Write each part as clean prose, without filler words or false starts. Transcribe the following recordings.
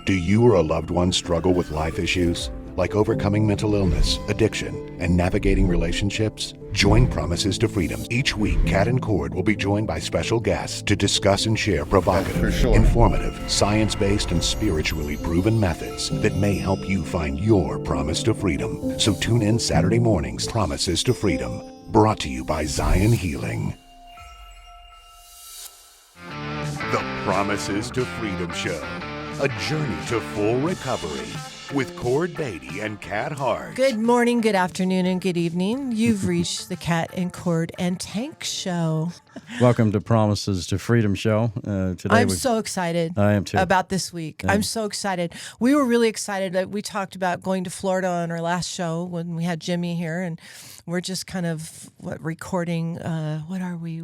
Do you or a loved one struggle with life issues, like overcoming mental illness, addiction, and navigating relationships? Join Promises to Freedom. Each week, Kat and Cord will be joined by special guests to discuss and share provocative, informative, science-based, and spiritually proven methods that may help you find your promise to freedom. So tune in Saturday mornings, Promises to Freedom, brought to you by Zion Healing. The Promises to Freedom Show. A journey to full recovery with Cord Beatty and Kat Hart. Good morning, good afternoon, and good evening. You've reached the Kat and Cord and Tank Show. Welcome to Promises to Freedom Show. Today I'm so excited. I am too. About this week. Yeah. I'm so excited. We were really excited. We talked about going to Florida on our last show when we had Jimmy here, and we're just kind of recording. What are we?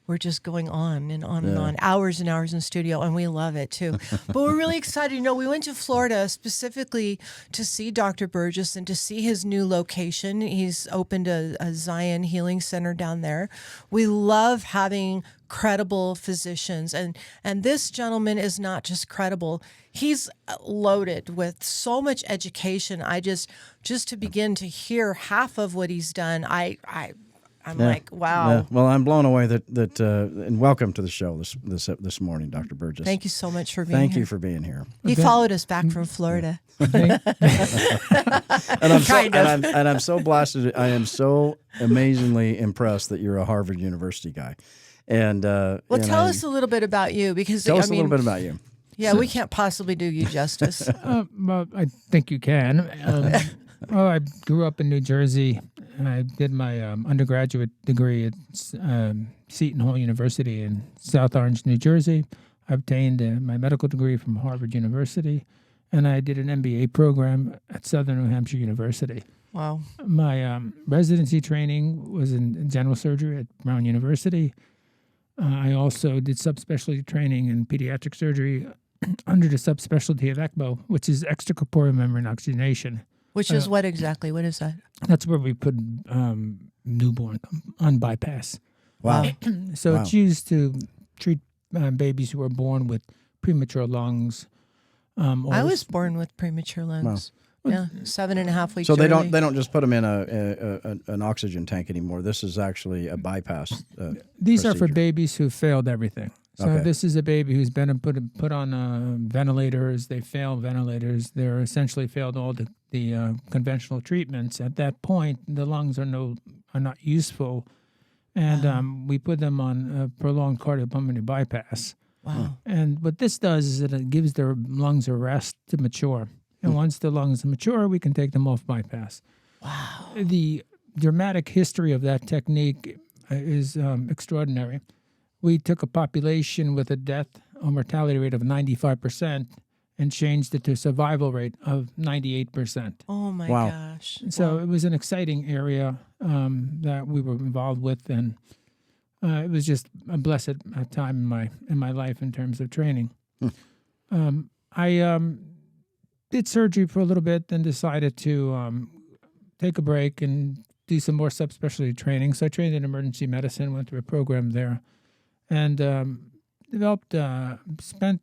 We're just going on and on and on, hours and hours in studio, and we love it too. But we're really excited. You know, we went to Florida specifically to see Dr. Burgess and to see his new location. He's opened a Zion Healing Center down there. We love having credible physicians, and this gentleman is not just credible. He's loaded with so much education. Just to begin to hear half of what he's done, I'm like, wow. Yeah. Well, I'm blown away that and welcome to the show this morning, Dr. Burgess. Thank you so much for being here. Thank you for being here. He followed us back from Florida. And I'm so blasted. I am so amazingly impressed that you're a Harvard University guy. And tell us a little bit about you, because tell us a little bit about you. Yeah, we can't possibly do you justice. Well, I think you can. I grew up in New Jersey. I did my undergraduate degree at Seton Hall University in South Orange, New Jersey. I obtained my medical degree from Harvard University, and I did an MBA program at Southern New Hampshire University. Wow. My residency training was in general surgery at Brown University. I also did subspecialty training in pediatric surgery under the subspecialty of ECMO, which is extracorporeal membrane oxygenation. Which is what exactly? What is that? That's where we put newborn on bypass. Wow. So it's used to treat babies who are born with premature lungs. I was born with premature lungs. Wow. Yeah, 7.5 weeks. So they early. don't just put them in an oxygen tank anymore. This is actually a bypass. These procedure. are for babies who failed everything. So This is a baby who's been put on ventilators. They failed ventilators. They're essentially failed all the conventional treatments. At that point, the lungs are not useful, and we put them on a prolonged cardiopulmonary bypass. Wow! And what this does is that it gives their lungs a rest to mature. And once the lungs mature, we can take them off bypass. Wow! The dramatic history of that technique is extraordinary. We took a population with a death or mortality rate of 95% and changed it to a survival rate of 98%. Oh, my gosh. So it was an exciting area that we were involved with, and it was just a blessed time in my life in terms of training. I did surgery for a little bit, then decided to take a break and do some more subspecialty training. So I trained in emergency medicine, went through a program there, and spent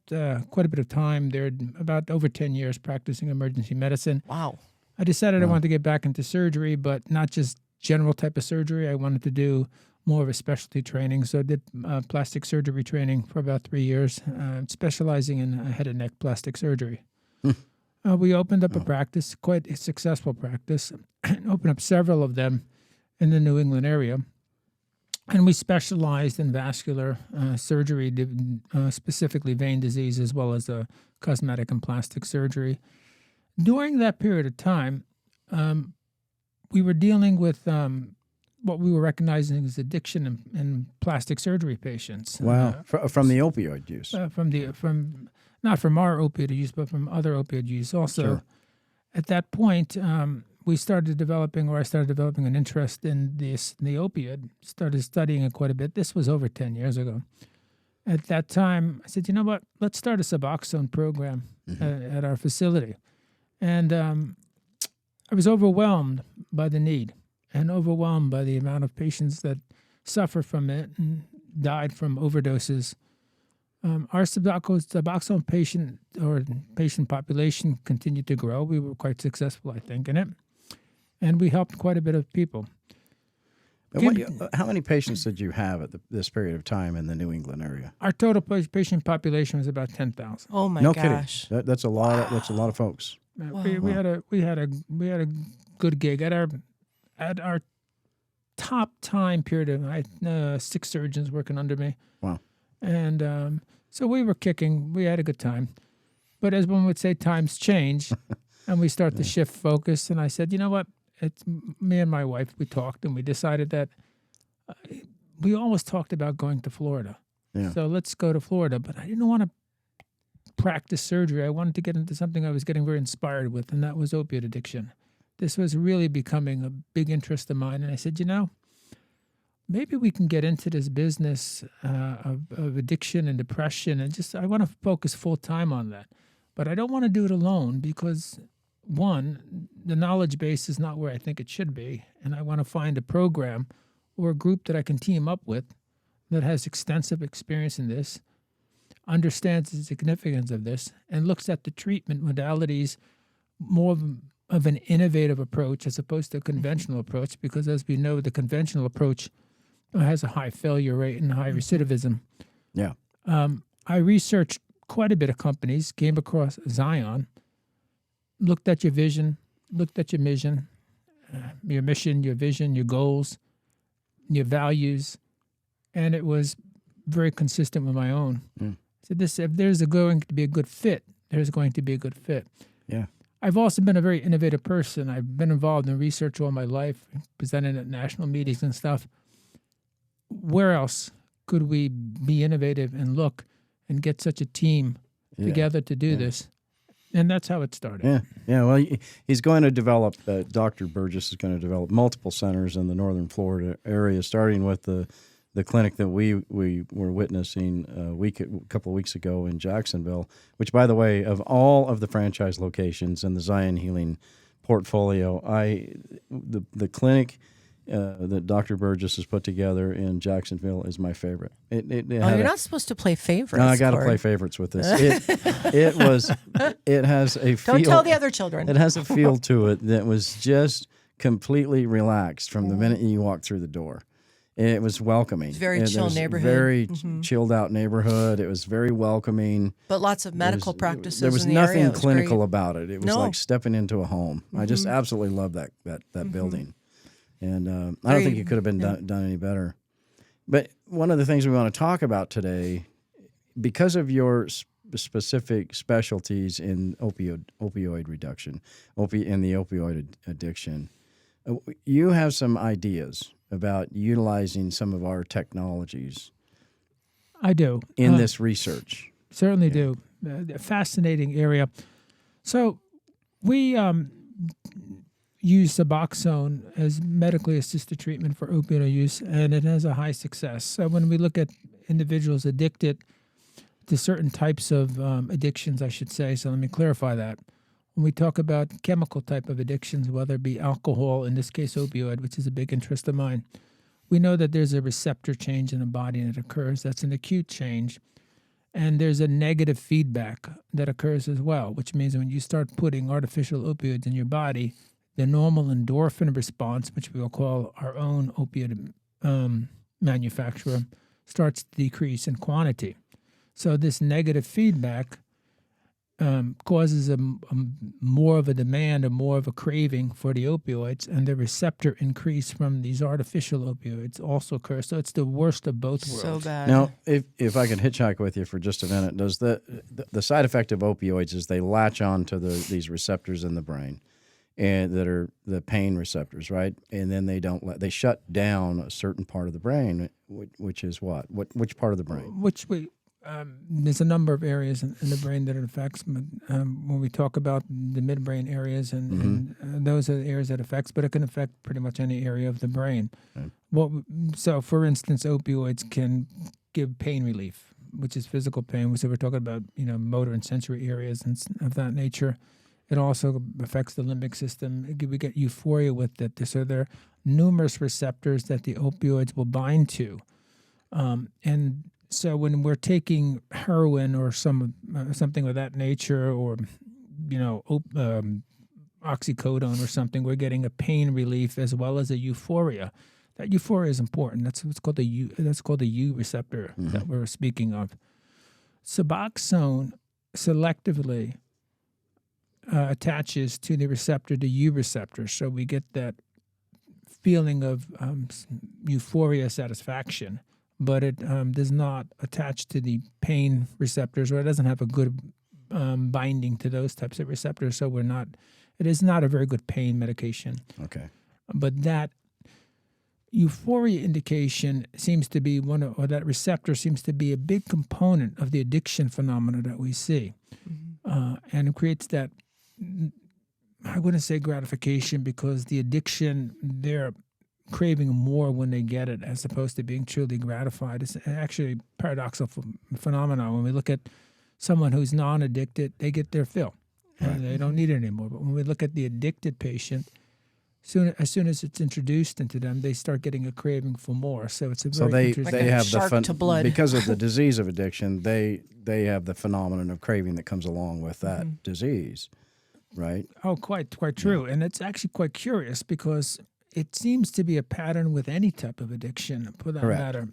quite a bit of time there, about over 10 years practicing emergency medicine. Wow. I decided I wanted to get back into surgery, but not just general type of surgery. I wanted to do more of a specialty training. So I did plastic surgery training for about 3 years, specializing in head and neck plastic surgery. We opened up a practice, quite a successful practice, and opened up several of them in the New England area. And we specialized in vascular surgery, specifically vein disease, as well as cosmetic and plastic surgery. During that period of time, we were dealing with what we were recognizing as addiction in plastic surgery patients. Wow, from the opioid use. Not from our opioid use, but from other opioid use. Also, at that point, I started developing an interest in the opioid, started studying it quite a bit. This was over 10 years ago. At that time, I said, you know what, let's start a Suboxone program at our facility. And I was overwhelmed by the need and overwhelmed by the amount of patients that suffer from it and died from overdoses. Our Suboxone patient population continued to grow. We were quite successful, I think, in it, and we helped quite a bit of people. How many patients did you have at this period of time in the New England area? Our total patient population was about 10,000. Oh my No gosh. kidding. That's a lot. That's a lot of folks. We had a good gig at our top time period. I had 6 surgeons working under me. Wow. And so we were kicking. We had a good time. But as one would say, times change, and we start to shift focus. And I said, you know what? It's me and my wife. We talked, and we decided that we always talked about going to Florida. Yeah. So let's go to Florida. But I didn't want to practice surgery. I wanted to get into something I was getting very inspired with, and that was opiate addiction. This was really becoming a big interest of mine. And I said, you know, maybe we can get into this business of addiction and depression, and I want to focus full time on that. But I don't want to do it alone because, one, the knowledge base is not where I think it should be, and I want to find a program or a group that I can team up with that has extensive experience in this, understands the significance of this, and looks at the treatment modalities more of an innovative approach as opposed to a conventional approach, because as we know, the conventional approach has a high failure rate and high recidivism. Yeah. I researched quite a bit of companies, came across Zion, looked at your vision, looked at your mission, your vision, your goals, your values, and it was very consistent with my own. So if there's going to be a good fit, there's going to be a good fit. Yeah. I've also been a very innovative person. I've been involved in research all my life, presented at national meetings and stuff. Where else could we be innovative and look and get such a team together to do this? And that's how it started. Yeah, yeah. Well, he's going to develop. Dr. Burgess is going to develop multiple centers in the northern Florida area, starting with the clinic that we were witnessing a couple of weeks ago in Jacksonville. Which, by the way, of all of the franchise locations in the Zion Healing portfolio, the clinic that Dr. Burgess has put together in Jacksonville is my favorite. You're not supposed to play favorites. No, I got to play favorites with this. It has a feel. Don't tell the other children. It has a feel to it that was just completely relaxed from the minute you walked through the door. It was welcoming. It's very chill neighborhood. Very chilled out neighborhood. It was very welcoming. But lots of medical practices. There was in the nothing area. It was clinical great. about it. It was like stepping into a home. I just absolutely love that building. And I don't think it could have been done any better. But one of the things we want to talk about today, because of your specific specialties in opioid reduction, in the opioid addiction, you have some ideas about utilizing some of our technologies. I do. In this research. Certainly do. A fascinating area. So we use Suboxone as medically assisted treatment for opioid use, and it has a high success. So when we look at individuals addicted to certain types of addictions, I should say, so let me clarify that. When we talk about chemical type of addictions, whether it be alcohol, in this case opioid, which is a big interest of mine, we know that there's a receptor change in the body that occurs. That's an acute change. And there's a negative feedback that occurs as well, which means when you start putting artificial opioids in your body, the normal endorphin response, which we will call our own opiate manufacturer, starts to decrease in quantity. So this negative feedback causes a more of a demand, or more of a craving for the opioids, and the receptor increase from these artificial opioids also occurs. So it's the worst of both worlds. So bad. Now, if I could hitchhike with you for just a minute, does the side effect of opioids is they latch on to these receptors in the brain, and that are the pain receptors, right? And then they shut down a certain part of the brain, which is what? Which part of the brain? There's a number of areas in the brain that it affects. When we talk about the midbrain areas, and those are the areas that it affects, but it can affect pretty much any area of the brain. Okay. So, for instance, opioids can give pain relief, which is physical pain. So we're talking about motor and sensory areas and of that nature. It also affects the limbic system. We get euphoria with it. So there are numerous receptors that the opioids will bind to. And So when we're taking heroin or something of that nature, or oxycodone or something, we're getting a pain relief as well as a euphoria. That euphoria is important. That's what's called the U. That's called the U receptor that we're speaking of. Suboxone selectively attaches to the receptor, the U receptor, so we get that feeling of euphoria, satisfaction. But it does not attach to the pain receptors, or it doesn't have a good binding to those types of receptors. So it is not a very good pain medication. Okay. But that euphoria indication seems to be or that receptor seems to be a big component of the addiction phenomena that we see. And it creates that, I wouldn't say gratification, because the addiction, they're craving more when they get it as opposed to being truly gratified. It's actually a paradoxical phenomenon. When we look at someone who's non-addicted, they get their fill. And they don't need it anymore. But when we look at the addicted patient, as soon as it's introduced into them, they start getting a craving for more. So it's a very interesting. Like a shark to blood. Because of the disease of addiction, they have the phenomenon of craving that comes along with that disease, right? Oh, quite true. And it's actually quite curious, because it seems to be a pattern with any type of addiction, for that matter,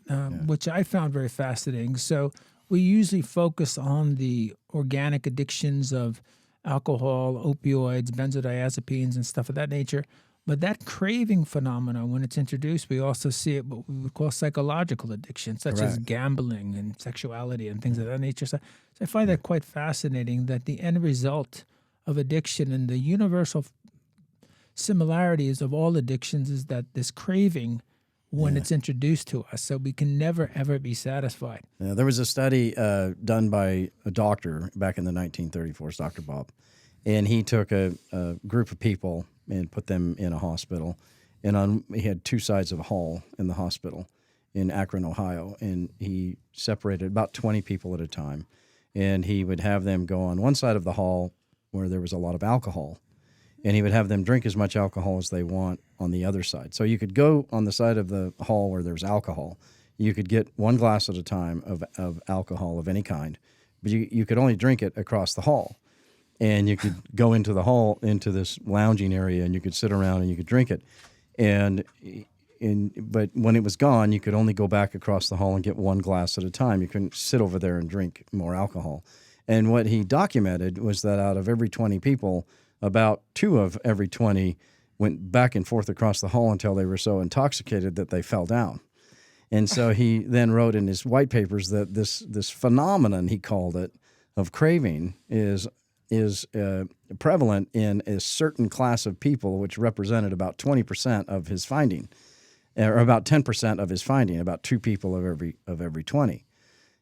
which I found very fascinating. So we usually focus on the organic addictions of alcohol, opioids, benzodiazepines, and stuff of that nature. But that craving phenomenon, when it's introduced, we also see it what we would call psychological addictions, such as gambling and sexuality and things of that nature. So I find that quite fascinating, that the end result of addiction and the universal similarities of all addictions is that this craving when it's introduced to us, so we can never, ever be satisfied. Yeah, there was a study done by a doctor back in the 1934s, Dr. Bob, and he took a group of people and put them in a hospital, and he had two sides of a hall in the hospital in Akron, Ohio, and he separated about 20 people at a time, and he would have them go on one side of the hall where there was a lot of alcohol, and he would have them drink as much alcohol as they want on the other side. So you could go on the side of the hall where there's alcohol. You could get one glass at a time of alcohol of any kind, but you could only drink it across the hall. And you could go into the hall, into this lounging area, and you could sit around and you could drink it. But when it was gone, you could only go back across the hall and get one glass at a time. You couldn't sit over there and drink more alcohol. And what he documented was that out of every 20 people, about 2 of every 20 went back and forth across the hall until they were so intoxicated that they fell down. And so he then wrote in his white papers that this phenomenon, he called it, of craving is prevalent in a certain class of people, which represented about 20% of his finding, or about 10% of his finding, about 2 people of every 20.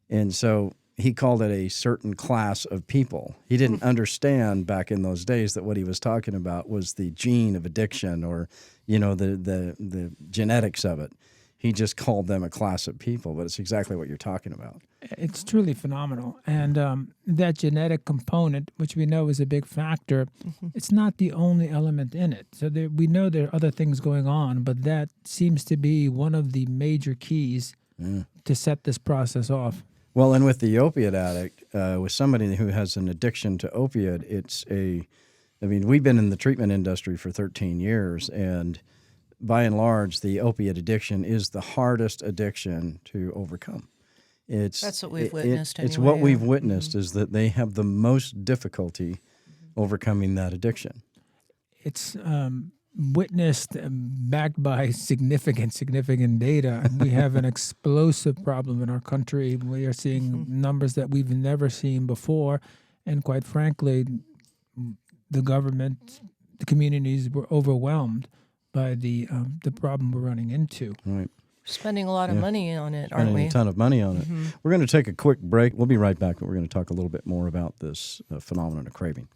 And so he called it a certain class of people. He didn't understand back in those days that what he was talking about was the gene of addiction, or, the genetics of it. He just called them a class of people, but it's exactly what you're talking about. It's truly phenomenal. And that genetic component, which we know is a big factor, it's not the only element in it. So we know there are other things going on, but that seems to be one of the major keys to set this process off. Well, and with the opiate addict, with somebody who has an addiction to opiate, we've been in the treatment industry for 13 years, and by and large, the opiate addiction is the hardest addiction to overcome. That's what we've witnessed. It's what we've witnessed is that they have the most difficulty overcoming that addiction. It's witnessed, backed by significant data. We have an explosive problem in our country. We are seeing numbers that we've never seen before, and quite frankly, the government, the communities were overwhelmed by the problem we're running into. Right. Spending a lot of money on it, aren't we? Spending a ton of money on it. We're going to take a quick break. We'll be right back, but we're going to talk a little bit more about this phenomenon of craving.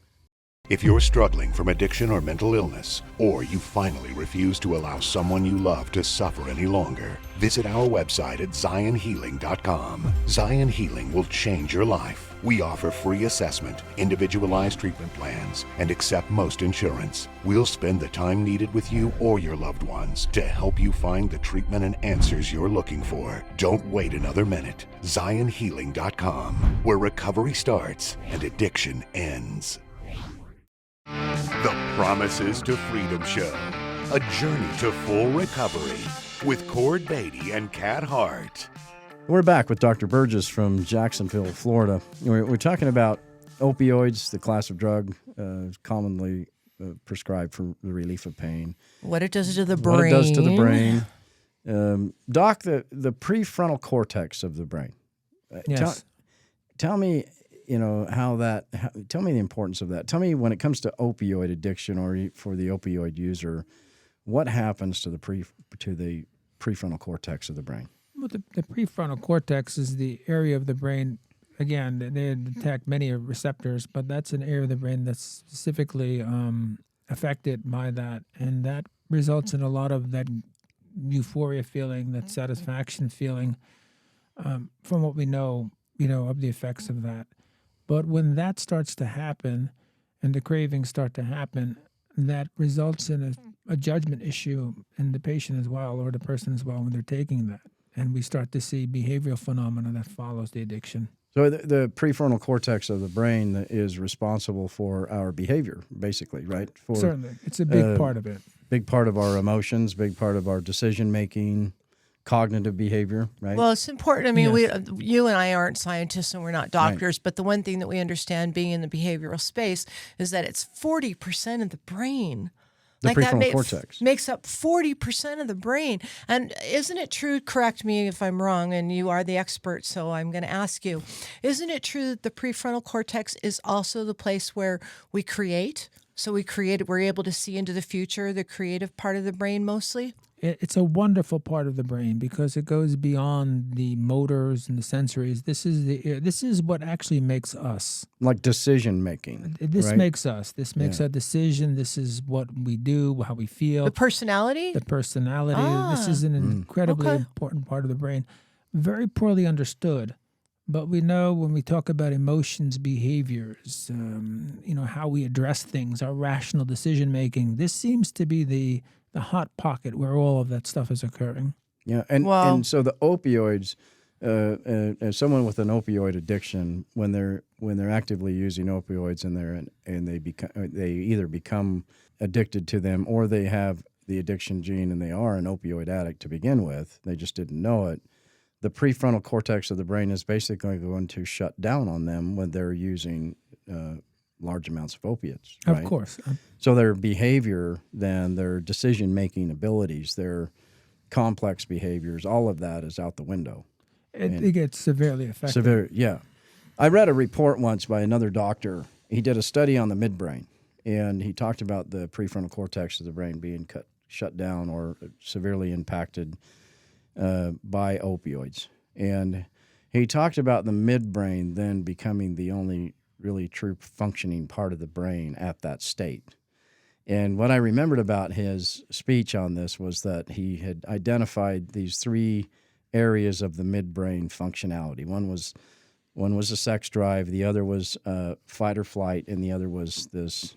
If you're struggling from addiction or mental illness, or you finally refuse to allow someone you love to suffer any longer, visit our website at zionhealing.com. Zion Healing will change your life. We offer free assessment, individualized treatment plans, and accept most insurance. We'll spend the time needed with you or your loved ones to help you find the treatment and answers you're looking for. Don't wait another minute. ZionHealing.com, where recovery starts and addiction ends. The Promises to Freedom Show, a journey to full recovery with Cord Beatty and Kat Hart. We're back with Dr. Burgess from Jacksonville, Florida. We're talking about opioids, the class of drug commonly prescribed for the relief of pain. What it does to the brain. What it does to the brain. Doc, the prefrontal cortex of the brain. Yes. Tell me, tell me the importance of that. Tell me, when it comes to opioid addiction or for the opioid user, what happens to the prefrontal cortex of the brain? Well, the prefrontal cortex is the area of the brain. Again, they detect many receptors, but that's an area of the brain that's specifically affected by that, and that results in a lot of that euphoria feeling, that satisfaction feeling, from what we know, of the effects of that. But when that starts to happen, and the cravings start to happen, that results in a judgment issue in the patient as well, or the person as well, when they're taking that. And we start to see behavioral phenomena that follows the addiction. So the prefrontal cortex of the brain is responsible for our behavior, basically, right? Certainly. It's a big part of it. Big part of our emotions, big part of our decision-making, cognitive behavior, right? Well, it's important. I mean, Yes. you and I aren't scientists and we're not doctors, but the one thing that we understand being in the behavioral space is that it's 40% of the brain. The Like prefrontal that cortex. makes up 40% of the brain. And isn't it true, correct me if I'm wrong, and you are the expert, so I'm going to ask you, isn't it true that the prefrontal cortex is also the place where we create? So we're able to see into the future, the creative part of the brain mostly? It's a wonderful part of the brain because it goes beyond the motors and the sensories. This is what actually makes us. Like decision making. This right? makes us. This makes our decision. This is what we do, how we feel. The personality? The personality. This is an incredibly important part of the brain. Very poorly understood. But we know when we talk about emotions, behaviors, how we address things, our rational decision making, this seems to be the hot pocket where all of that stuff is occurring. Yeah, and so the opioids, as someone with an opioid addiction, when they're actively using opioids and they either become addicted to them or they have the addiction gene and they are an opioid addict to begin with, they just didn't know it. The prefrontal cortex of the brain is basically going to shut down on them when they're using large amounts of opiates. Right? Of course. So their behavior, then their decision-making abilities, their complex behaviors, all of that is out the window. It gets severely affected. Yeah. I read a report once by another doctor. He did a study on the midbrain, and he talked about the prefrontal cortex of the brain being shut down or severely impacted by opioids. And he talked about the midbrain then becoming the only really true functioning part of the brain at that state. And what I remembered about his speech on this was that he had identified these three areas of the midbrain functionality. One was a sex drive, the other was fight or flight, and the other was this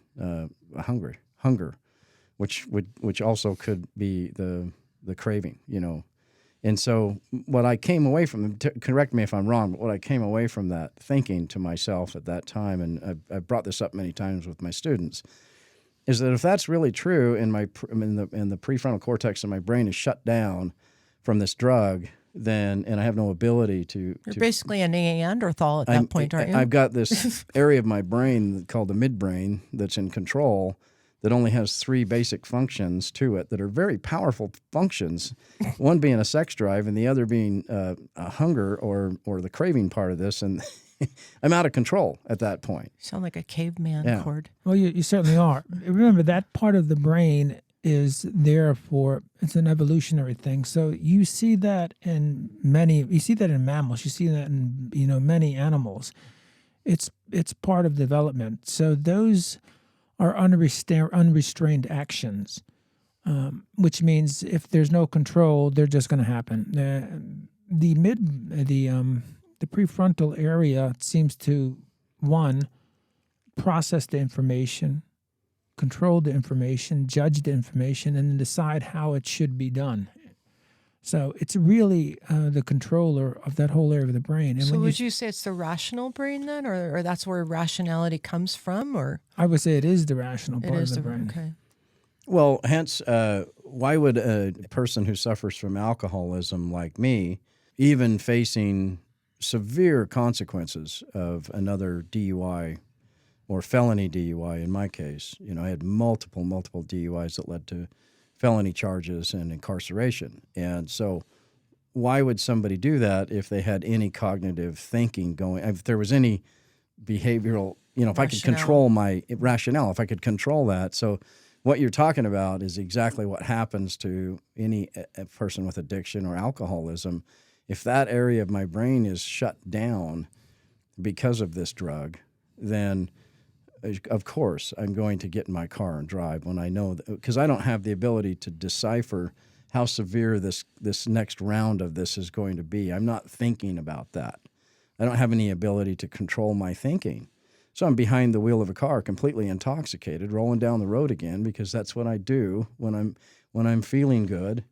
hunger, which also could be the craving, And so what I came away from, correct me if I'm wrong, but what I came away from that thinking to myself at that time, and I've brought this up many times with my students, is that if that's really true and the prefrontal cortex of my brain is shut down from this drug, and I have no ability to... You're basically a Neanderthal at that point, aren't you? I've got this area of my brain called the midbrain that's in control that only has three basic functions to it that are very powerful functions, one being a sex drive and the other being a hunger or the craving part of this, and I'm out of control at that point. You sound like a caveman, Cord. Well, you certainly are. Remember, that part of the brain is there it's an evolutionary thing. So you see that in mammals, you see that in many animals. It's part of development. So those are unrestrained actions, which means if there's no control, they're just going to happen. the prefrontal area seems to, one, process the information, control the information, judge the information, and then decide how it should be done. So it's really the controller of that whole area of the brain. And So when would you say it's the rational brain then, or that's where rationality comes from, or I would say it is the rational it part is of the brain. Okay. Well, hence, why would a person who suffers from alcoholism like me, even facing severe consequences of another DUI or felony DUI in my case, I had multiple DUIs that led to felony charges and incarceration. And so why would somebody do that if they had any cognitive thinking going, if there was any behavioral, if I could control my rationale, if I could control that. So what you're talking about is exactly what happens to any a person with addiction or alcoholism. If that area of my brain is shut down because of this drug, then of course I'm going to get in my car and drive when I know that, because I don't have the ability to decipher how severe this next round of this is going to be. I'm not thinking about that. I don't have any ability to control my thinking. So I'm behind the wheel of a car, completely intoxicated, rolling down the road again, because that's what I do when I'm feeling good,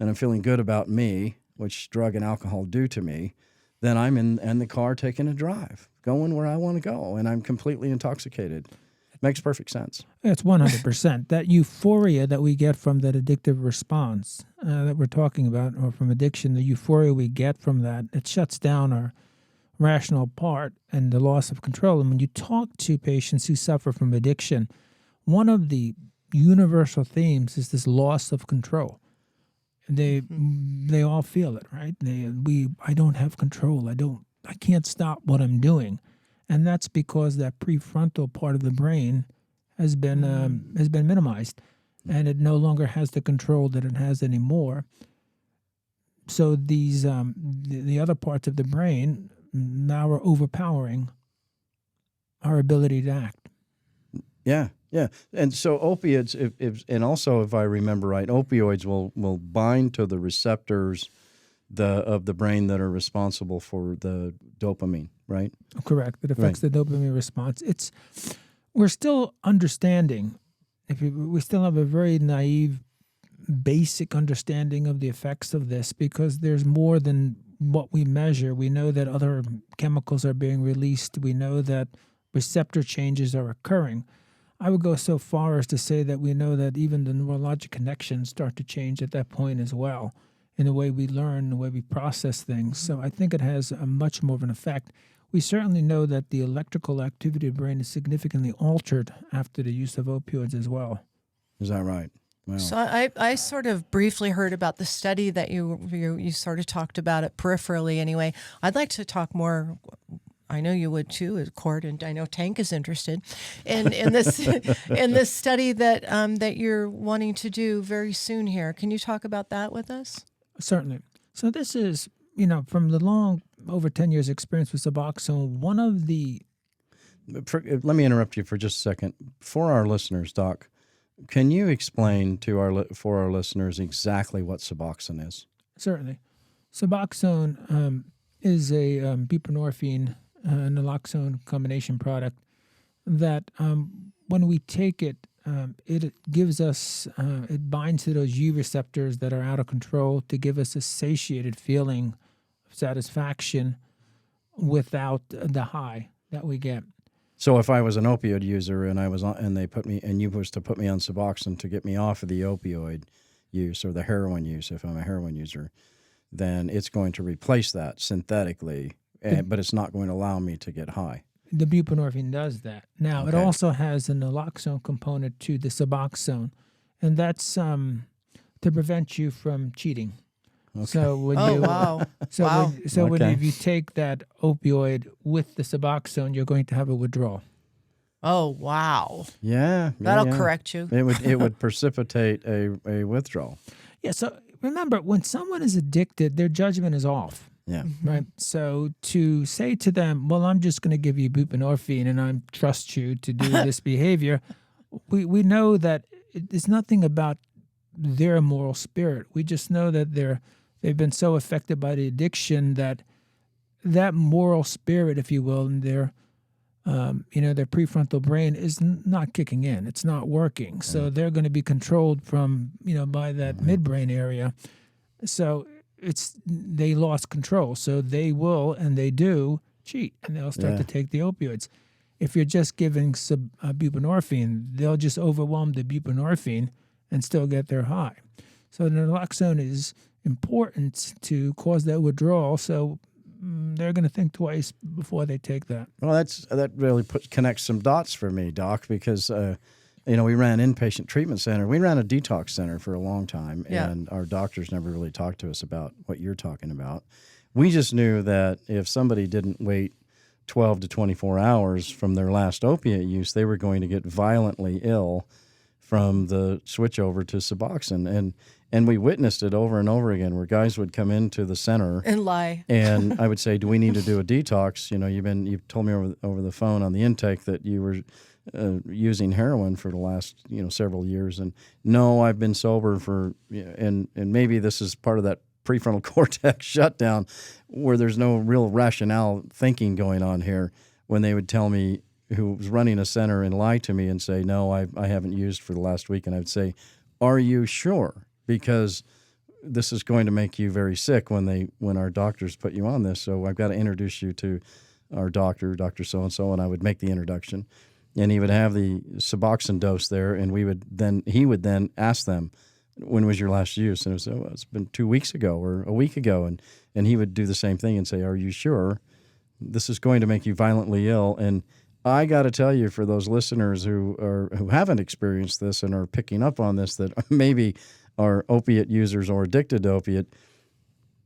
and I'm feeling good about me, which drug and alcohol do to me. Then I'm in the car taking a drive, going where I want to go, and I'm completely intoxicated. It makes perfect sense. It's 100%. That euphoria that we get from that addictive response that we're talking about, or from addiction, the euphoria we get from that, it shuts down our rational part and the loss of control. And when you talk to patients who suffer from addiction, one of the universal themes is this loss of control. They all feel it, right? I don't have control. I can't stop what I'm doing, and that's because that prefrontal part of the brain has been minimized, and it no longer has the control that it has anymore. So these the other parts of the brain now are overpowering our ability to act. Yeah. And so opiates, and also if I remember right, opioids will bind to the receptors of the brain that are responsible for the dopamine, right? Correct. It affects the dopamine response. We're still understanding. We still have a very naive, basic understanding of the effects of this, because there's more than what we measure. We know that other chemicals are being released. We know that receptor changes are occurring. I would go so far as to say that we know that even the neurologic connections start to change at that point as well, in the way we learn, the way we process things. So I think it has a much more of an effect. We certainly know that the electrical activity of the brain is significantly altered after the use of opioids as well. Is that right? Wow. So I sort of briefly heard about the study that you sort of talked about it peripherally anyway. I'd like to talk more. I know you would too, Cord, and I know Tank is interested in this in this study that you're wanting to do very soon here. Can you talk about that with us? Certainly. So this is, from the long over 10 years experience with Suboxone, one of the... Let me interrupt you for just a second. For our listeners, Doc, can you explain for our listeners exactly what Suboxone is? Certainly. Suboxone is a buprenorphine naloxone combination product that when we take it, it gives us, it binds to those U receptors that are out of control to give us a satiated feeling of satisfaction without the high that we get. So if I was an opioid user and you was to put me on Suboxone to get me off of the opioid use or the heroin use, if I'm a heroin user, then it's going to replace that synthetically, but it's not going to allow me to get high. The buprenorphine does that. Now, It also has a naloxone component to the Suboxone, and that's to prevent you from cheating. Okay. So when if you take that opioid with the Suboxone, you're going to have a withdrawal. Oh, wow. Yeah. That'll correct you. It would precipitate a withdrawal. Yeah, so remember, when someone is addicted, their judgment is off. Yeah. Right. So to say to them, well, I'm just going to give you buprenorphine and I trust you to do this behavior, we know that it's nothing about their moral spirit. We just know that they've been so affected by the addiction that that moral spirit, if you will, in their their prefrontal brain is not kicking in. It's not working. So they're going to be controlled from, by that midbrain area. So they lost control. So they will, and they do cheat, and they'll start to take the opioids. If you're just giving buprenorphine, they'll just overwhelm the buprenorphine and still get their high. So naloxone is important to cause that withdrawal. So they're going to think twice before they take that. Well, that really connects some dots for me, Doc, because we ran inpatient treatment center. We ran a detox center for a long time, and our doctors never really talked to us about what you're talking about. We just knew that if somebody didn't wait 12 to 24 hours from their last opiate use, they were going to get violently ill from the switch over to Suboxone. And we witnessed it over and over again, where guys would come into the center and lie. And I would say, "Do we need to do a detox?" You've told me over the phone on the intake that you were using heroin for the last several years, and no, I've been sober for and maybe this is part of that prefrontal cortex shutdown, where there's no real rationale thinking going on here. When they would tell me who was running a center and lie to me and say, "No, I haven't used for the last week," and I would say, "Are you sure? Because this is going to make you very sick when our doctors put you on this. So I've got to introduce you to our doctor, Dr. So-and-so," and I would make the introduction. And he would have the Suboxone dose there, and he would then ask them, "When was your last use?" And it was, "It's been 2 weeks ago or a week ago." And he would do the same thing and say, "Are you sure? This is going to make you violently ill." And I got to tell you, for those listeners who haven't experienced this and are picking up on this, that maybe are opiate users or addicted to opiate,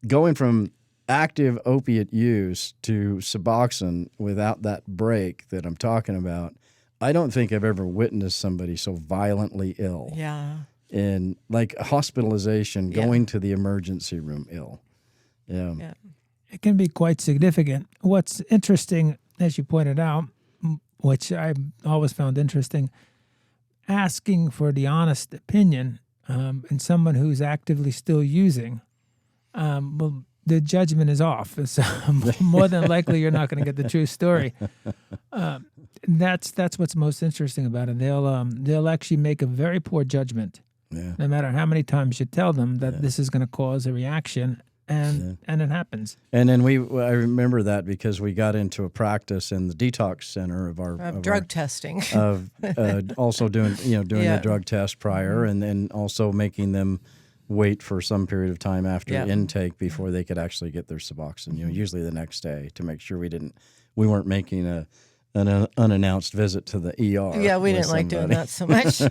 going from active opiate use to Suboxone without that break that I'm talking about, I don't think I've ever witnessed somebody so violently ill. Yeah. And like hospitalization, going to the emergency room ill. Yeah. It can be quite significant. What's interesting, as you pointed out, which I've always found interesting, asking for the honest opinion in someone who's actively still using, well, the judgment is off. So more than likely, you're not going to get the true story. That's what's most interesting about it. They'll actually make a very poor judgment, no matter how many times you tell them that this is going to cause a reaction. And it happens. And then I remember that because we got into a practice in the detox center of drug testing, of also doing a drug test prior, and then also making them wait for some period of time after intake before they could actually get their Suboxone. Usually the next day, to make sure we weren't making an unannounced visit to the ER. Yeah, we didn't like doing that so much.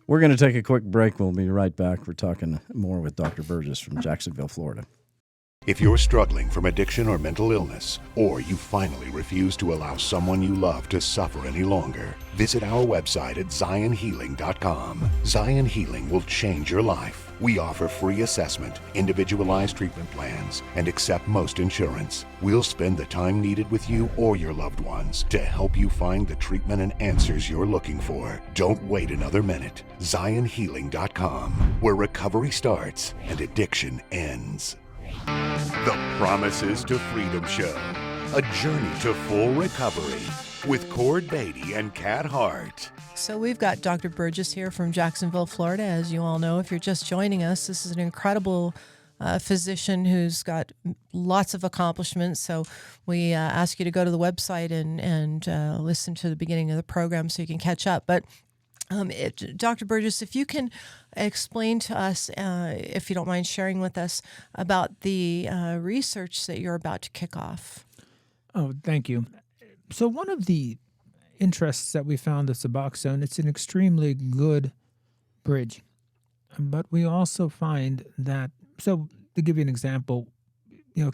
We're going to take a quick break. We'll be right back. We're talking more with Dr. Burgess from Jacksonville, Florida. If you're struggling from addiction or mental illness, or you finally refuse to allow someone you love to suffer any longer, visit our website at zionhealing.com. Zion Healing will change your life. We offer free assessment, individualized treatment plans, and accept most insurance. We'll spend the time needed with you or your loved ones to help you find the treatment and answers you're looking for. Don't wait another minute. ZionHealing.com, where recovery starts and addiction ends. The Promises to Freedom Show, a journey to full recovery with Cord Beatty and Kat Hart. So we've got Dr. Burgess here from Jacksonville, Florida. As you all know, if you're just joining us, this is an incredible physician who's got lots of accomplishments. So we ask you to go to the website and listen to the beginning of the program so you can catch up. But Dr. Burgess, if you can explain to us, if you don't mind sharing with us, about the research that you're about to kick off. Oh, thank you. So one of the interests that we found with Suboxone, it's an extremely good bridge. But we also find that, so to give you an example,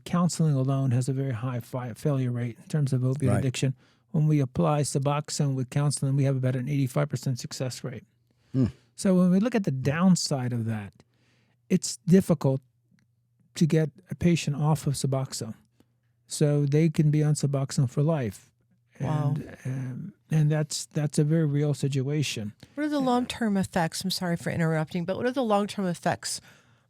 counseling alone has a very high failure rate in terms of opiate addiction. When we apply Suboxone with counseling, we have about an 85% success rate. So when we look at the downside of that, it's difficult to get a patient off of Suboxone. So they can be on Suboxone for life. Wow. And that's a very real situation. What are the long-term effects? I'm sorry for interrupting, but what are the long-term effects?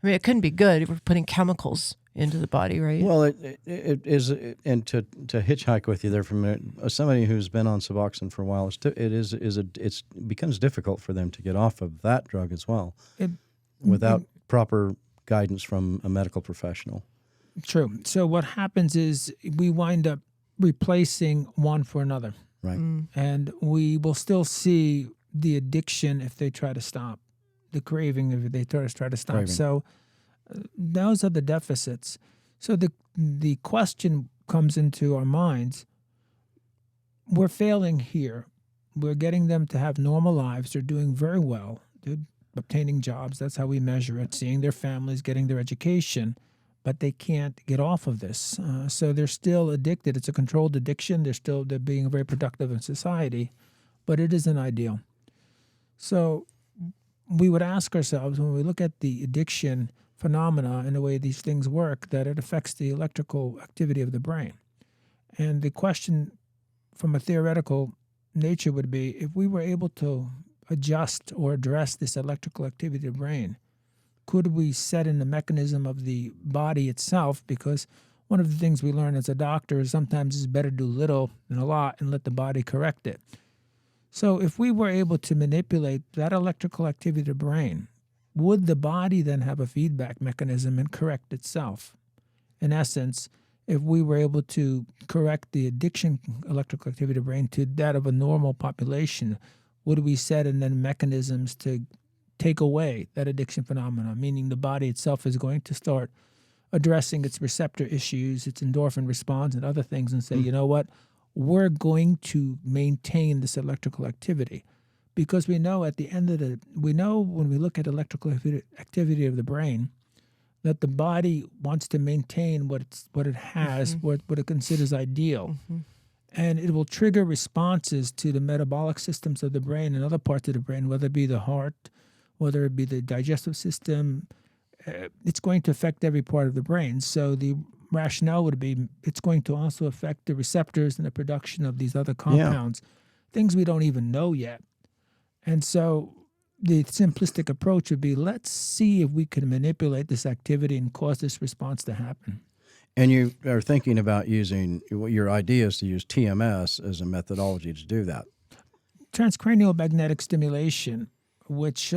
I mean, it couldn't be good. We're putting chemicals into the body, right? Well, it is, and to hitchhike with you there for a minute, somebody who's been on Suboxone for a while, it becomes difficult for them to get off of that drug as well, without proper guidance from a medical professional. True. So what happens is we wind up replacing one for another. Right. And we will still see the addiction if they try to stop, the craving if they try to stop. Craving. So those are the deficits. So the question comes into our minds, we're failing here. We're getting them to have normal lives. They're doing very well. They're obtaining jobs. That's how we measure it, seeing their families, getting their education. But they can't get off of this. So they're still addicted. It's a controlled addiction. They're being very productive in society, but it isn't ideal. So we would ask ourselves, when we look at the addiction phenomena and the way these things work, that it affects the electrical activity of the brain. And the question from a theoretical nature would be, if we were able to adjust or address this electrical activity of the brain, could we set in the mechanism of the body itself? Because one of the things we learn as a doctor is sometimes it's better to do little than a lot and let the body correct it. So if we were able to manipulate that electrical activity of the brain, would the body then have a feedback mechanism and correct itself? In essence, if we were able to correct the addiction electrical activity of the brain to that of a normal population, would we set in then mechanisms to take away that addiction phenomena, meaning the body itself is going to start addressing its receptor issues, its endorphin response, and other things, and say, you know what, we're going to maintain this electrical activity. Because we know when we look at electrical activity of the brain, that the body wants to maintain what it has, what it considers ideal. And it will trigger responses to the metabolic systems of the brain and other parts of the brain, whether it be the heart, whether it be the digestive system. It's going to affect every part of the brain. So the rationale would be it's going to also affect the receptors and the production of these other compounds, things we don't even know yet. And so the simplistic approach would be, let's see if we can manipulate this activity and cause this response to happen. And you are thinking about using, your idea is to use TMS as a methodology to do that. Transcranial magnetic stimulation, which,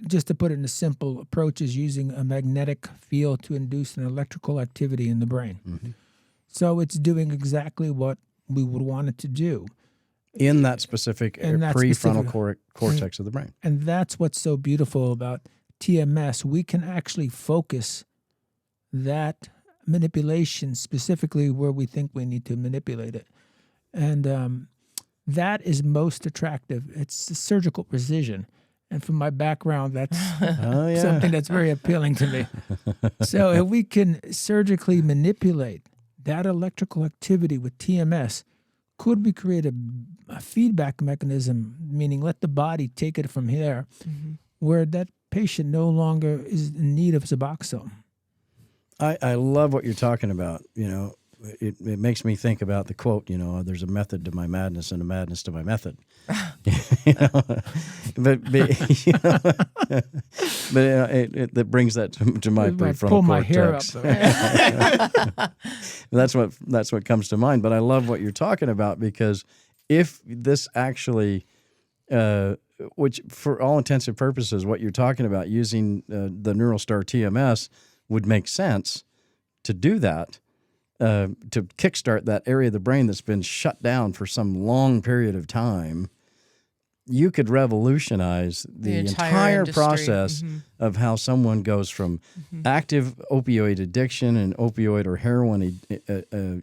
just to put it in a simple approach, is using a magnetic field to induce an electrical activity in the brain. So it's doing exactly what we would want it to do. In that specific prefrontal cortex of the brain. And that's what's so beautiful about TMS. We can actually focus that manipulation specifically where we think we need to manipulate it. And that is most attractive. It's the surgical precision. And from my background, that's something that's very appealing to me. So if we can surgically manipulate that electrical activity with TMS, could we create a feedback mechanism, meaning let the body take it from here, where that patient no longer is in need of Suboxone? I love what you're talking about. You know, it makes me think about the quote, you know, there's a method to my madness and a madness to my method. You know, but you know, but it brings that to my prefrontal pull my cortex. hair up. That's what comes to mind. But I love what you're talking about, because if this actually, which for all intents and purposes, what you're talking about using the NeuralStar TMS would make sense to do that. To kickstart that area of the brain that's been shut down for some long period of time, you could revolutionize the entire process of how someone goes from active opioid addiction and opioid or heroin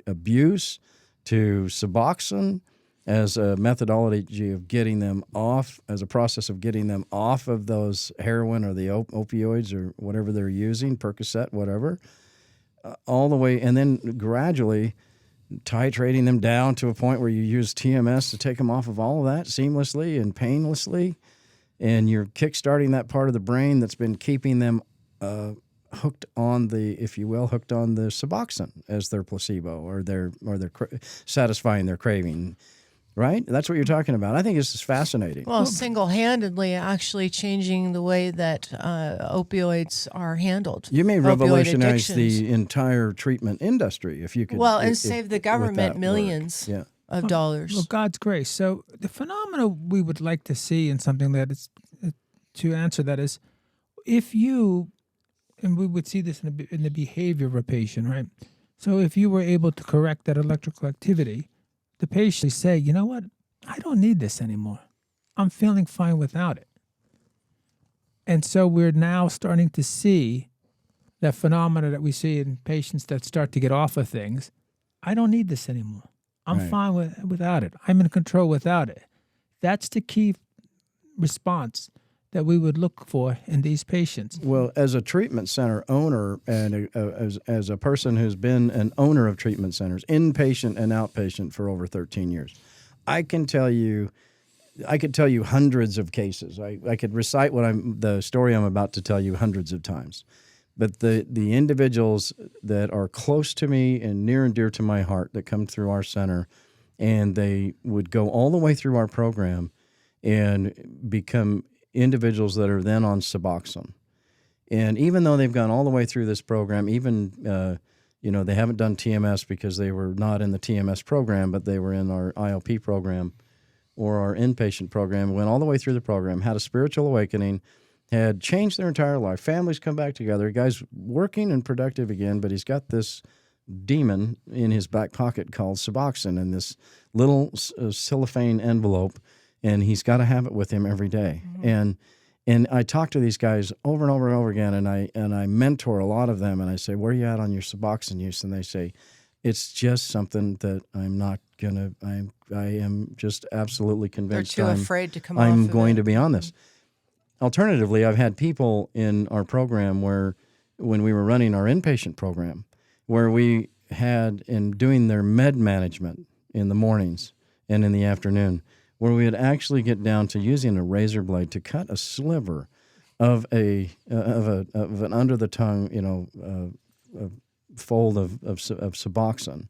abuse to Suboxone as a methodology of getting them off, as a process of getting them off of those heroin or the opioids or whatever they're using, Percocet, whatever, all the way, and then gradually titrating them down to a point where you use TMS to take them off of all of that seamlessly and painlessly, and you're kickstarting that part of the brain that's been keeping them hooked on the Suboxone as their placebo, or they're satisfying their craving. right? That's what you're talking about. I think this is fascinating. Well, single-handedly actually changing the way that opioids are handled. You may Opioid revolutionize addictions. the entire treatment industry if you could. Well, and if- save the with government that work. millions Yeah. of dollars. Well, God's grace. So the phenomena we would like to see in something that is, to answer that is, if you, and we would see this in the behavior of a patient, right? So if you were able to correct that electrical activity, the patient say, you know what, I don't need this anymore. I'm feeling fine without it. And so we're now starting to see that phenomena that we see in patients that start to get off of things. I don't need this anymore. I'm Right. fine without it. I'm in control without it. That's the key response that we would look for in these patients. Well, as a treatment center owner and as a person who's been an owner of treatment centers, inpatient and outpatient for over 13 years, I could tell you hundreds of cases. I could recite the story I'm about to tell you hundreds of times. But the individuals that are close to me and near and dear to my heart that come through our center, and they would go all the way through our program and become individuals that are then on Suboxone. And even though they've gone all the way through this program, even they haven't done TMS because they were not in the TMS program, but they were in our ILP program or our inpatient program, went all the way through the program, had a spiritual awakening, had changed their entire life. Families come back together. Guy's working and productive again, but he's got this demon in his back pocket called Suboxone in this little cellophane envelope, and he's got to have it with him every day. And I talk to these guys over and over and over again, and I mentor a lot of them, and I say, where are you at on your Suboxone use? And they say, it's just something that I'm not gonna. I am just absolutely They're convinced. too afraid to come off I'm of going it. to be on this. Alternatively, I've had people in our program where, when we were running our inpatient program, where we had in doing their med management in the mornings and in the afternoon, where we would actually get down to using a razor blade to cut a sliver of an under the tongue, fold of Suboxone,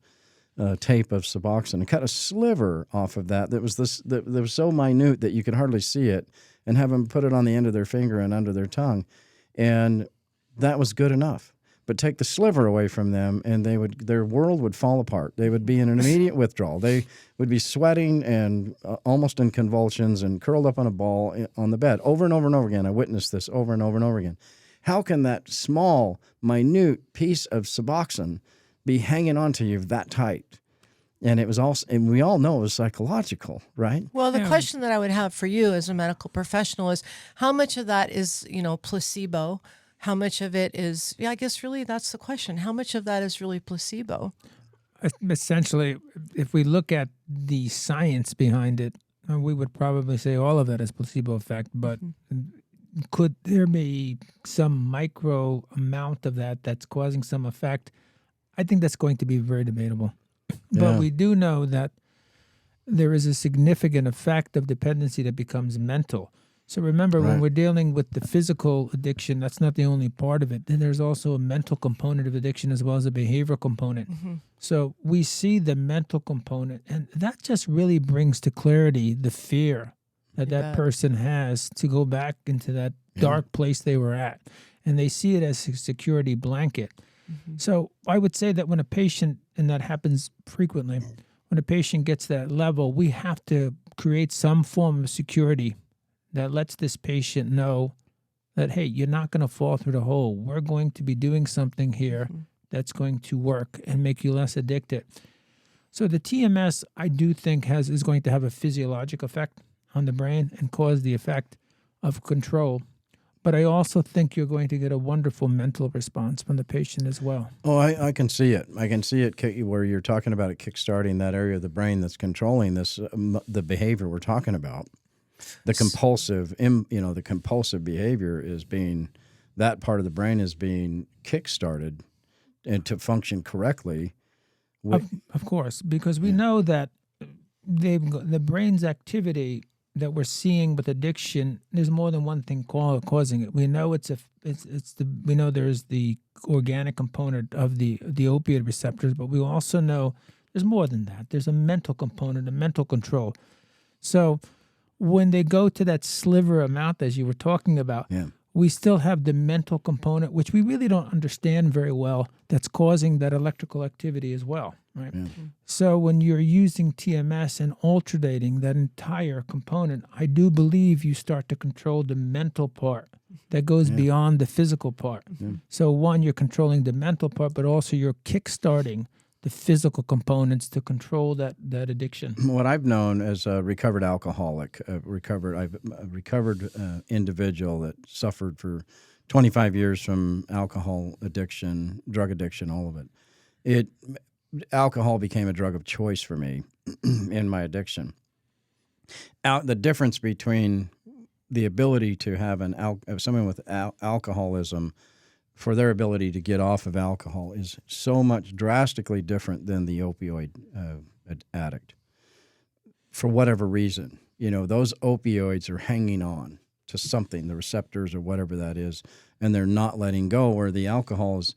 tape of Suboxone, and cut a sliver off of that that was so minute that you could hardly see it, and have them put it on the end of their finger and under their tongue, and that was good enough. But take the sliver away from them, and their world would fall apart. They would be in an immediate withdrawal. They would be sweating and almost in convulsions and curled up on a ball on the bed over and over and over again. I witnessed this over and over and over again. How can that small, minute piece of Suboxone be hanging on to you that tight? And it was also, and we all know it was psychological, right? Well, the Yeah. question that I would have for you as a medical professional is how much of that is, placebo? How much of it is, I guess really that's the question. How much of that is really placebo? Essentially, if we look at the science behind it, we would probably say all of that is placebo effect, but could there be some micro amount of that that's causing some effect? I think that's going to be very debatable. Yeah. But we do know that there is a significant effect of dependency that becomes mental. So remember, when Right. we're dealing with the physical addiction, that's not the only part of it. Then there's also a mental component of addiction as well as a behavioral component. So we see the mental component, and that just really brings to clarity the fear that You that bet. person has to go back into that dark place they were at. And they see it as a security blanket. So I would say that when a patient, and that happens frequently, when a patient gets that level, we have to create some form of security that lets this patient know that, hey, you're not going to fall through the hole. We're going to be doing something here that's going to work and make you less addicted. So the TMS, I do think, is going to have a physiologic effect on the brain and cause the effect of control. But I also think you're going to get a wonderful mental response from the patient as well. Oh, I can see it. I can see it where you're talking about it kickstarting that area of the brain that's controlling this, the behavior we're talking about. The compulsive, the compulsive behavior is being, that part of the brain is being kickstarted and to function correctly. Of course, because we know that the brain's activity that we're seeing with addiction, there's more than one thing causing it. We know we know there's the organic component of the opiate receptors, but we also know There's more than that. There's a mental component, a mental control. So when they go to that sliver amount, as you were talking about, we still have the mental component, which we really don't understand very well, that's causing that electrical activity as well, right? Yeah. So when you're using TMS and alternating that entire component, I do believe you start to control the mental part that goes beyond the physical part. So one, you're controlling the mental part, but also you're kickstarting the physical components to control that addiction. What I've known as a recovered alcoholic, I've a recovered individual that suffered for 25 years from alcohol addiction, drug addiction, all of it. Alcohol became a drug of choice for me in my addiction. The difference between the ability to have someone with alcoholism for their ability to get off of alcohol is so much drastically different than the opioid addict. For whatever reason, those opioids are hanging on to something, the receptors or whatever that is, and they're not letting go. Where the alcohol is,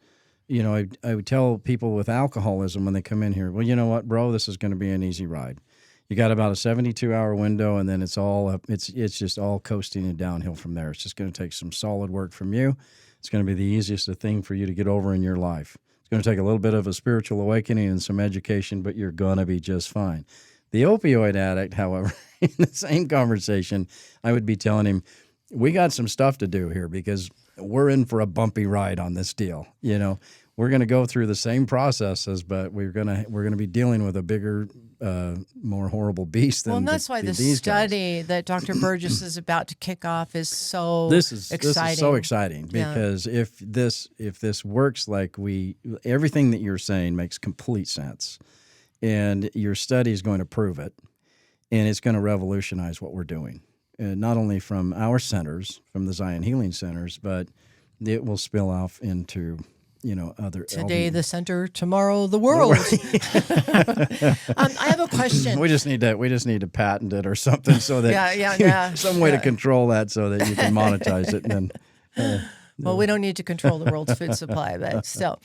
I would tell people with alcoholism when they come in here, well, you know what, bro, this is going to be an easy ride. You got about a 72-hour window, and then it's all up. It's just all coasting and downhill from there. It's just going to take some solid work from you. It's going to be the easiest thing for you to get over in your life. It's going to take a little bit of a spiritual awakening and some education, but you're going to be just fine. The opioid addict, however, in the same conversation, I would be telling him, we got some stuff to do here because we're in for a bumpy ride on this deal. We're going to go through the same processes, but we're going to be dealing with a bigger, more horrible beast than and that's why the study that Dr. Burgess is about to kick off is so exciting. This is so exciting because if this works everything that you're saying makes complete sense, and your study is going to prove it, and it's going to revolutionize what we're doing, not only from our centers, from the Zion Healing Centers, but it will spill off into other. Today the center, tomorrow the world. I have a question. We just need to patent it or something so that some way to control that so that you can monetize it and then. Well, we don't need to control the world's food supply, but still.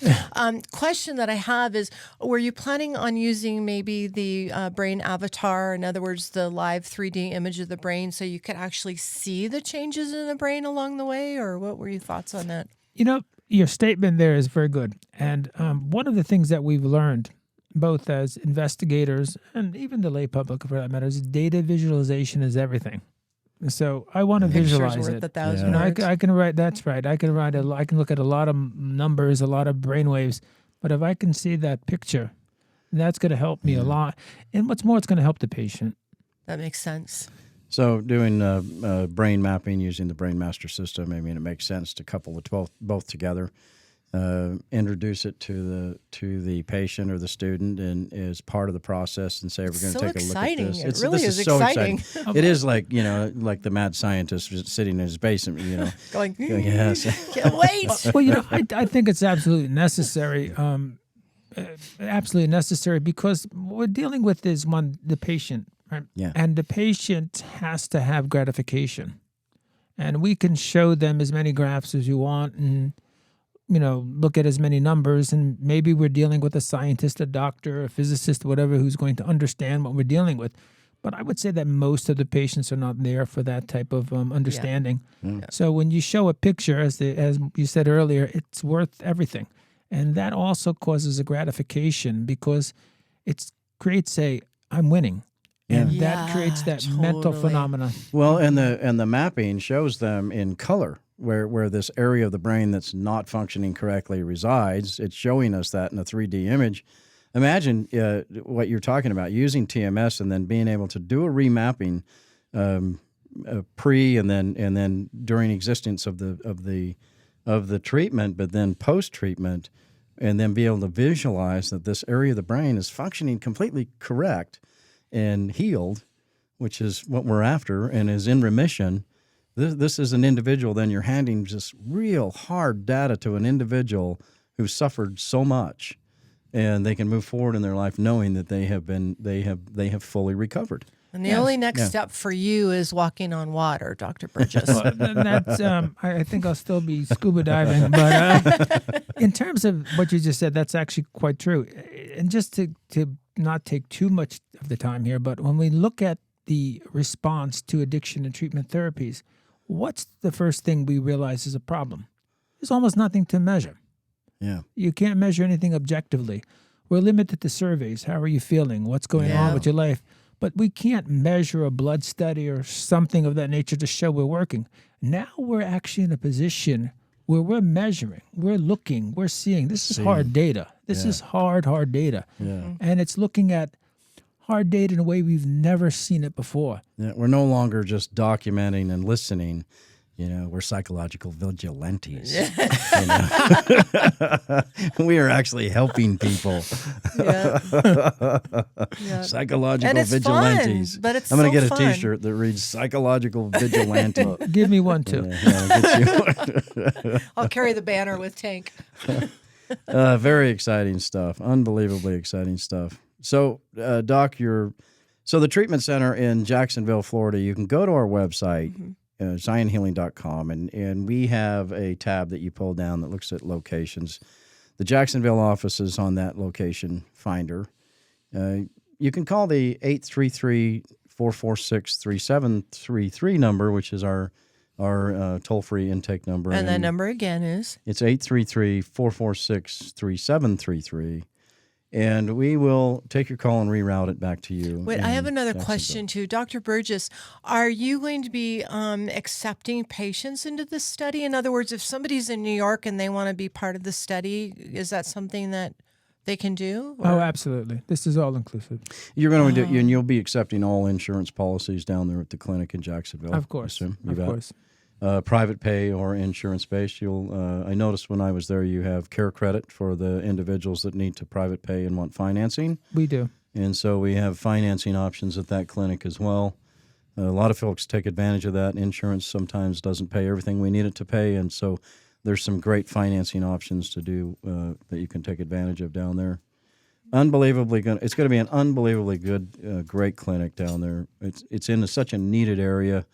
Question that I have is, were you planning on using maybe the brain avatar, in other words, the live 3D image of the brain, so you could actually see the changes in the brain along the way, or what were your thoughts on that? Your statement there is very good. And one of the things that we've learned, both as investigators and even the lay public for that matter, is data visualization is everything. So I want to visualize worth it. 1,000 words. I can write. That's right. I can look at a lot of numbers, a lot of brainwaves. But if I can see that picture, that's going to help me a lot. And what's more, it's going to help the patient. That makes sense. So doing brain mapping using the Brain Master System, I mean, it makes sense to couple the both together, introduce it to the patient or the student, and as part of the process, and say we're going to take a look at this. It really is exciting. So exciting. It is like the mad scientist sitting in his basement, going yes, can't wait. Well, I think it's absolutely necessary. Absolutely necessary because what we're dealing with is the patient. Right? Yeah. And the patient has to have gratification. And we can show them as many graphs as you want and, look at as many numbers. And maybe we're dealing with a scientist, a doctor, a physicist, whatever, who's going to understand what we're dealing with. But I would say that most of the patients are not there for that type of understanding. Yeah. So when you show a picture, as you said earlier, it's worth everything. And that also causes a gratification because it creates I'm winning. And that creates that mental phenomenon. Well, and the mapping shows them in color where this area of the brain that's not functioning correctly resides. It's showing us that in a 3D image. Imagine what you're talking about, using TMS and then being able to do a remapping pre and then during existence of the treatment, but then post treatment, and then be able to visualize that this area of the brain is functioning completely correct and healed, which is what we're after, and is in remission. This is an individual, then you're handing just real hard data to an individual who suffered so much, and they can move forward in their life knowing that they have fully recovered. And the only next step for you is walking on water, Dr. Burgess. Well, that's, I think I'll still be scuba diving. But in terms of what you just said, that's actually quite true. And just to not take too much of the time here, but when we look at the response to addiction and treatment therapies, what's the first thing we realize is a problem? There's almost nothing to measure. Yeah. You can't measure anything objectively. We're limited to surveys. How are you feeling? What's going on with your life? But we can't measure a blood study or something of that nature to show we're working. Now we're actually in a position where we're measuring, we're looking, we're seeing. This is hard data. This is hard data. Yeah. And it's looking at hard data in a way we've never seen it before. Yeah, we're no longer just documenting and listening. We're psychological vigilantes. We are actually helping people. Psychological and it's vigilantes. Fun, but it's I'm going to so get a fun. T-shirt that reads psychological vigilante. Give me one too. I'll carry the banner with Tank. Very exciting stuff. Unbelievably exciting stuff. So, Doc, so the treatment center in Jacksonville, Florida, you can go to our website, zionhealing.com, and we have a tab that you pull down that looks at locations. The Jacksonville office is on that location finder. You can call the 833-446-3733 number, which is our toll-free intake number. And that number again is? It's 833-446-3733. And we will take your call and reroute it back to you. Wait, I have another question too. Dr. Burgess, are you going to be accepting patients into this study? In other words, if somebody's in New York and they want to be part of the study, is that something that they can do? Oh, absolutely. This is all inclusive. You're going to do, and you'll be accepting all insurance policies down there at the clinic in Jacksonville. Of course. Of course. Private pay or insurance based. I noticed when I was there, you have care credit for the individuals that need to private pay and want financing. We do. And so we have financing options at that clinic as well. A lot of folks take advantage of that. Insurance sometimes doesn't pay everything we need it to pay, and so there's some great financing options to do that you can take advantage of down there. It's going to be an unbelievably good, great clinic down there. It's in such a needed area.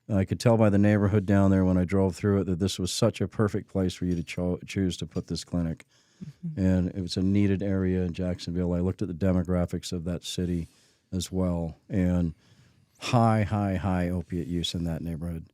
I could tell by the neighborhood down there when I drove through it that this was such a perfect place for you to choose to put this clinic. Mm-hmm. And it was a needed area in Jacksonville. I looked at the demographics of that city as well, and high opiate use in that neighborhood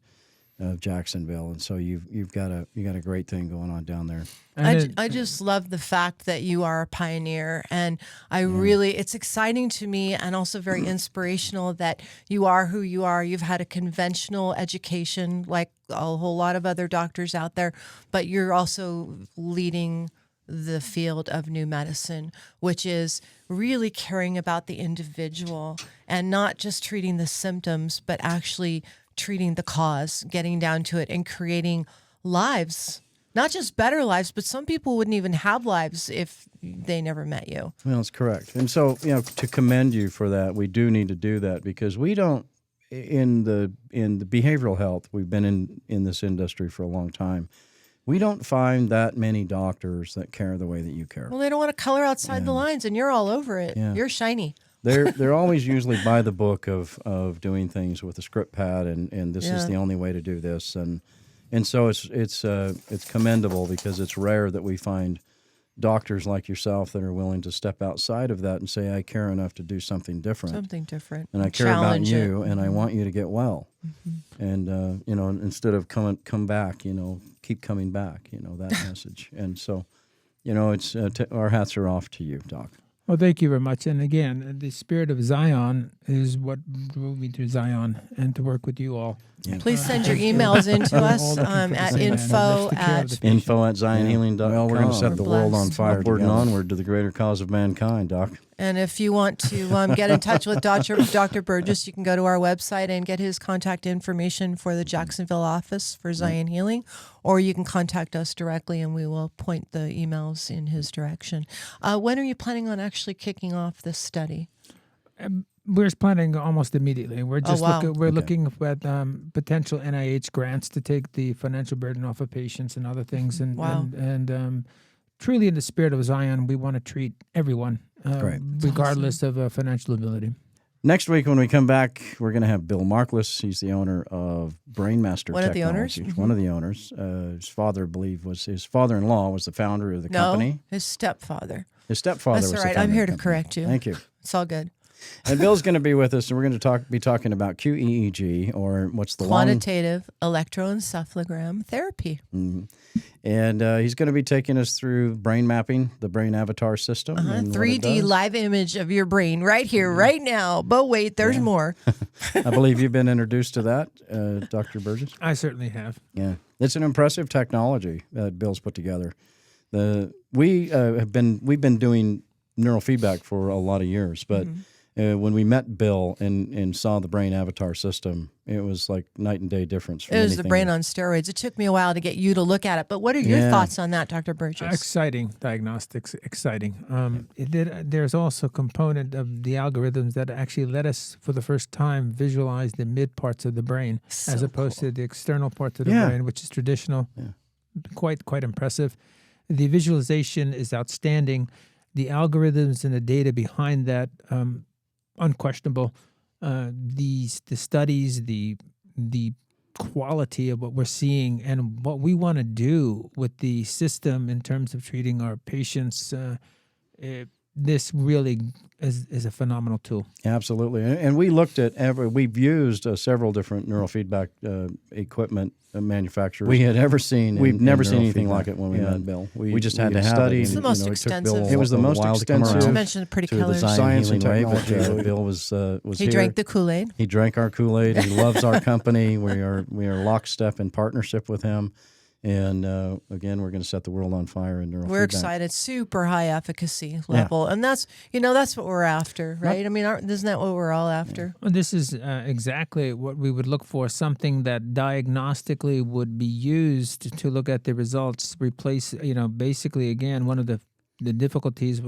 of Jacksonville. And so you've got a great thing going on down there. I just love the fact that you are a pioneer, and it's exciting to me and also very inspirational that you are who you are. You've had a conventional education like a whole lot of other doctors out there, but you're also leading the field of new medicine, which is really caring about the individual and not just treating the symptoms, but actually treating the cause, getting down to it, and creating lives. Not just better lives, but some people wouldn't even have lives if they never met you. Well, that's correct. And so, to commend you for that, we do need to do that because we don't, in the behavioral health, we've been in this industry for a long time. We don't find that many doctors that care the way that you care. Well, they don't want to color outside the lines, and you're all over it. Yeah. You're shiny. They're always usually by the book of doing things with a script pad, and this is the only way to do this, and so it's commendable because it's rare that we find doctors like yourself that are willing to step outside of that and say, I care enough to do something different. And I care about you, and I want you to get well. Mm-hmm. And, instead of come back, keep coming back, that message. And so, it's our hats are off to you, Doc. Well, thank you very much. And again, the spirit of Zion is what drove me to Zion and to work with you all. Yeah. Please send your emails in to us at info@zionhealing.com. Well, we're going to set the world on fire. Upward and onward to the greater cause of mankind, Doc. And if you want to get in touch with Dr. Burgess, you can go to our website and get his contact information for the Jacksonville office for Zion Healing, or you can contact us directly and we will point the emails in his direction. When are you planning on actually kicking off this study? We're planning almost immediately. We're just looking at potential NIH grants to take the financial burden off of patients and other things. And truly, in the spirit of Zion, we want to treat everyone, regardless of financial ability. Next week when we come back, we're going to have Bill Marklis. He's the owner of Brainmaster Technologies. One of the owners? Mm-hmm. One of the owners. His father-in-law was the founder of the company. No, his stepfather. His stepfather That's was all the right. founder I'm of here the to company. correct you. Thank you. It's all good. And Bill's going to be with us, and we're going to be talking about QEEG, or what's the Quantitative electroencephalogram therapy. And he's going to be taking us through brain mapping, the brain avatar system. And what it 3D does. live image of your brain right here, right now. But wait, there's more. I believe you've been introduced to that, Dr. Burgess. I certainly have. Yeah, it's an impressive technology that Bill's put together. We've been doing neurofeedback for a lot of years, but when we met Bill and saw the brain avatar system, it was like night and day difference. From It was the anything brain on steroids. It took me a while to get you to look at it. But what are your thoughts on that, Dr. Burgess? Exciting diagnostics, exciting. There's also a component of the algorithms that actually let us, for the first time, visualize the mid parts of the brain as opposed to the external parts of the brain, which is traditional. Yeah. Quite impressive. The visualization is outstanding. The algorithms and the data behind that, unquestionable. The studies, the quality of what we're seeing, and what we want to do with the system in terms of treating our patients. This really is a phenomenal tool. Absolutely, and we looked at we've used several different neurofeedback equipment manufacturers we've never seen anything like it when we met Bill. We just had to have study. it. It's the most extensive. It was the most extensive. Not to mention the pretty colors. Science and technology. Bill was he here. Drank the Kool-Aid. He drank our Kool-Aid. He loves our company. We are lockstep in partnership with him. And again, we're going to set the world on fire in neurofeedback. We're excited, super high efficacy level, and that's what we're after, right? I mean, isn't that what we're all after? Well, this is exactly what we would look for: something that diagnostically would be used to look at the results. Replace, basically, again, one of the difficulties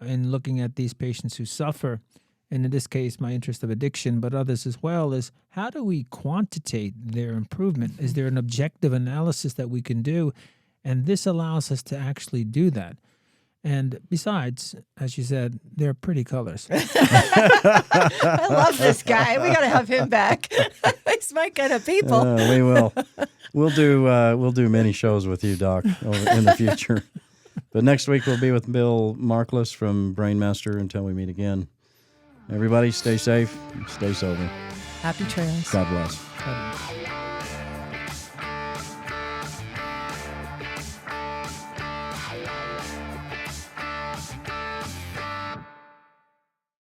in looking at these patients who suffer. And in this case, my interest of addiction, but others as well, is how do we quantitate their improvement? Is there an objective analysis that we can do? And this allows us to actually do that. And besides, as you said, they're pretty colors. I love this guy. We got to have him back. He's my kind of people. We will. We'll do many shows with you, Doc, in the future. But next week we'll be with Bill Markless from Brainmaster until we meet again. Everybody stay safe, stay sober. Happy trails. God bless.